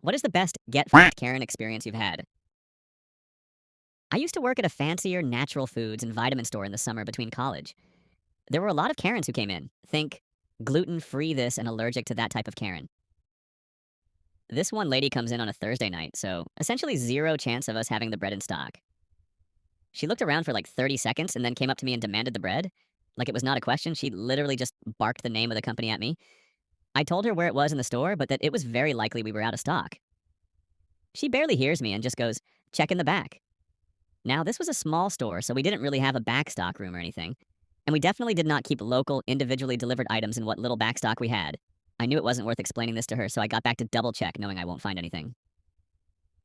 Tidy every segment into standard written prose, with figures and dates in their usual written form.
What is the best get fucked Karen experience you've had? I used to work at a fancier natural foods and vitamin store in the summer between college. There were a lot of Karens who came in. Think gluten free this and allergic to that type of Karen. This one lady comes in on a Thursday night, so essentially zero chance of us having the bread in stock. She looked around for like 30 seconds and then came up to me and demanded the bread. Like it was not a question, she literally just barked the name of the company at me. I told her where it was in the store, but that it was very likely we were out of stock. She barely hears me and just goes, check in the back. Now, this was a small store, so we didn't really have a backstock room or anything. And we definitely did not keep local, individually delivered items in what little backstock we had. I knew it wasn't worth explaining this to her, so I got back to double check, knowing I won't find anything.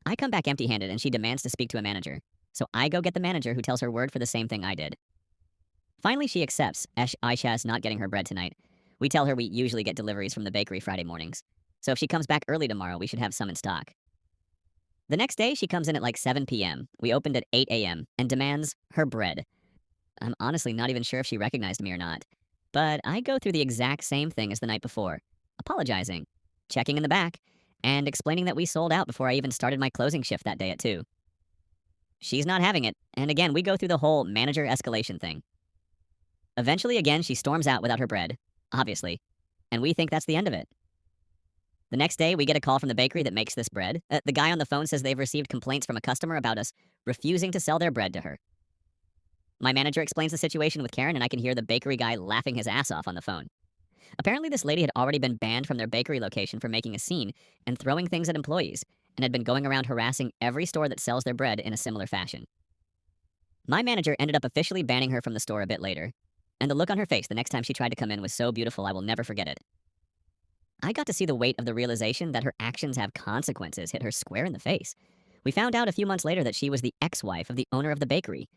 I come back empty handed and she demands to speak to a manager. So I go get the manager who tells her word for the same thing I did. Finally, she accepts Aisha's not getting her bread tonight. We tell her we usually get deliveries from the bakery Friday mornings. So if she comes back early tomorrow, we should have some in stock. The next day, she comes in at like 7 p.m. We opened at 8 a.m. and demands her bread. I'm honestly not even sure if she recognized me or not. But I go through the exact same thing as the night before, apologizing, checking in the back, and explaining that we sold out before I even started my closing shift that day at 2. She's not having it, and again, we go through the whole manager escalation thing. Eventually, again, she storms out without her bread, obviously, and we think that's the end of it. The next day, we get a call from the bakery that makes this bread. The guy on the phone says they've received complaints from a customer about us refusing to sell their bread to her. My manager explains the situation with Karen, and I can hear the bakery guy laughing his ass off on the phone. Apparently, this lady had already been banned from their bakery location for making a scene and throwing things at employees, and had been going around harassing every store that sells their bread in a similar fashion. My manager ended up officially banning her from the store a bit later, and the look on her face the next time she tried to come in was so beautiful I will never forget it. I got to see the weight of the realization that her actions have consequences hit her square in the face. We found out a few months later that she was the ex-wife of the owner of the bakery,